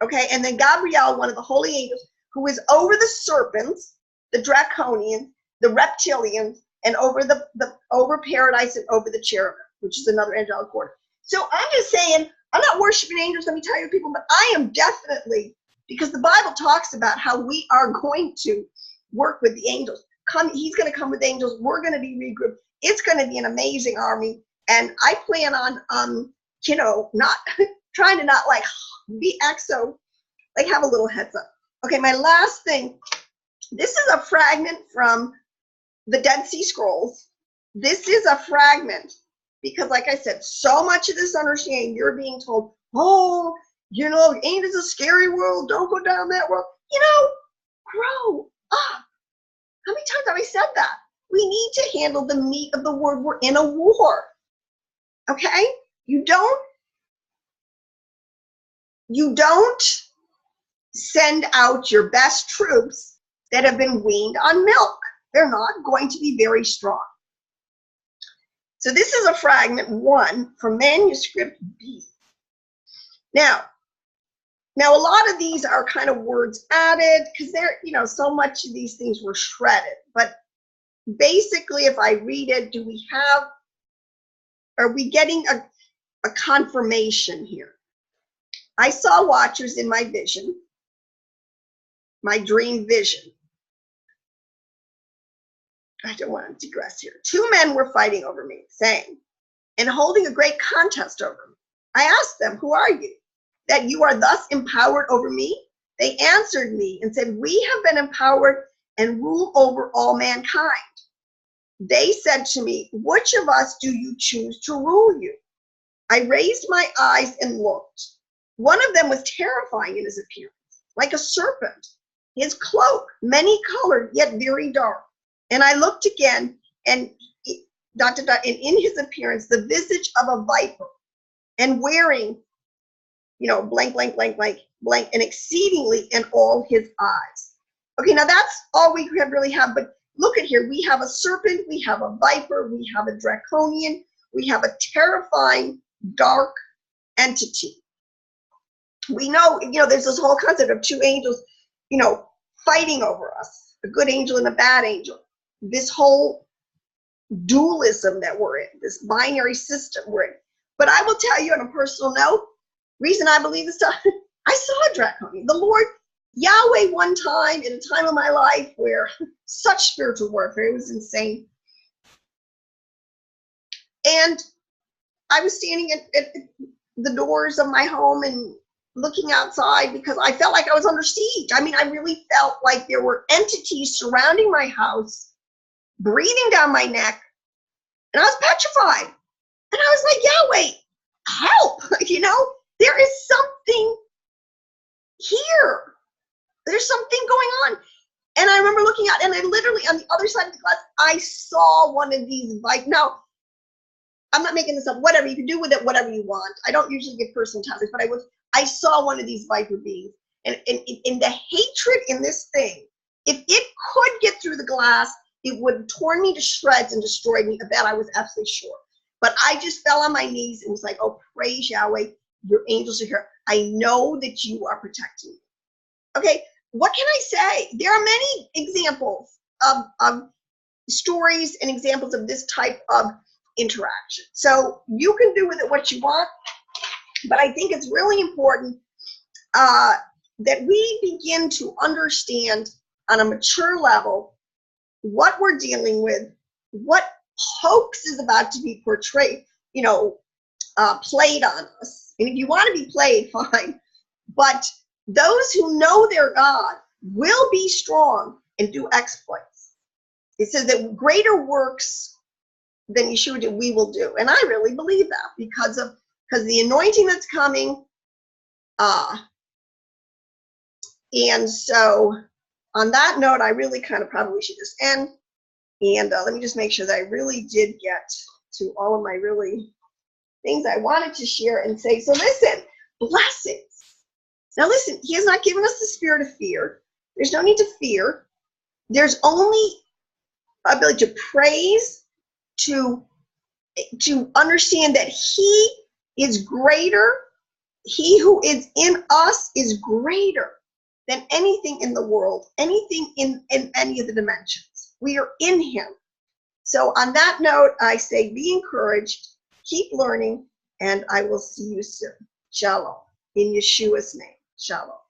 Okay, and then Gabriel, one of the holy angels who is over the serpents, the draconians, the reptilians, and over the over paradise and over the cherubim, which is another angelic order. So I'm just saying, I'm not worshiping angels, let me tell you people, but I am definitely, because the Bible talks about how we are going to work with the angels. He's going to come with angels. We're going to be regrouped. It's going to be an amazing army. And I plan on, not trying to not like be exo, like have a little heads up. Okay, my last thing. This is a fragment from the Dead Sea Scrolls. This is a fragment because, like I said, so much of this understanding, you're being told, oh, ain't it a scary world? Don't go down that road. Grow up. How many times have I said that? We need to handle the meat of the word. We're in a war. Okay? You don't send out your best troops that have been weaned on milk. They're not going to be very strong. So this is a fragment 1 from manuscript B. Now a lot of these are kind of words added because they're, so much of these things were shredded. But basically, if I read it, are we getting a confirmation here? I saw watchers in my vision, my dream vision. I don't want to digress here. 2 men were fighting over me, saying, and holding a great contest over me. I asked them, who are you, that you are thus empowered over me? They answered me and said, we have been empowered and rule over all mankind. They said to me, which of us do you choose to rule you? I raised my eyes and looked. One of them was terrifying in his appearance, like a serpent. His cloak, many colored, yet very dark. And I looked again, and and in his appearance, the visage of a viper, and wearing, blank, blank, blank, blank, blank, and exceedingly in all his eyes. Okay, now that's all we really have, but look at here. We have a serpent, we have a viper, we have a draconian, we have a terrifying, dark entity. We know, there's this whole concept of 2 angels, fighting over us, a good angel and a bad angel. This whole dualism that we're in, this binary system we're in. But I will tell you on a personal note, reason I believe this stuff, I saw a draconian. The Lord, Yahweh, one time in a time of my life where such spiritual warfare, it was insane. And I was standing at the doors of my home and looking outside because I felt like I was under siege. I mean, I really felt like there were entities surrounding my house, breathing down my neck, and I was petrified. And I was like, Yahweh, help, there is something here. There's something going on. And I remember looking out, and I literally, on the other side of the glass, I saw one of these vipers. Now, I'm not making this up, whatever, you can do with it whatever you want. I don't usually give personal topics, but I saw one of these viper beings. And in the hatred in this thing, if it could get through the glass, it would have torn me to shreds and destroyed me. Of that I was absolutely sure. But I just fell on my knees and was like, oh, praise Yahweh, your angels are here. I know that you are protecting me. Okay, what can I say? There are many examples of stories and examples of this type of interaction. So you can do with it what you want, but I think it's really important that we begin to understand on a mature level what we're dealing with, what hoax is about to be portrayed, played on us. And if you want to be played, fine. But those who know their God will be strong and do exploits. It says that greater works than Yeshua did, we will do. And I really believe that because the anointing that's coming. And so on that note, I really kind of probably should just end. And let me just make sure that I really did get to all of my really things I wanted to share and say. So listen, blessings. Now listen, he has not given us the spirit of fear. There's no need to fear. There's only ability to praise, to understand that he is greater. He who is in us is greater than anything in the world, anything in any of the dimensions. We are in him. So on that note, I say be encouraged, keep learning, and I will see you soon. Shalom. In Yeshua's name. Shalom.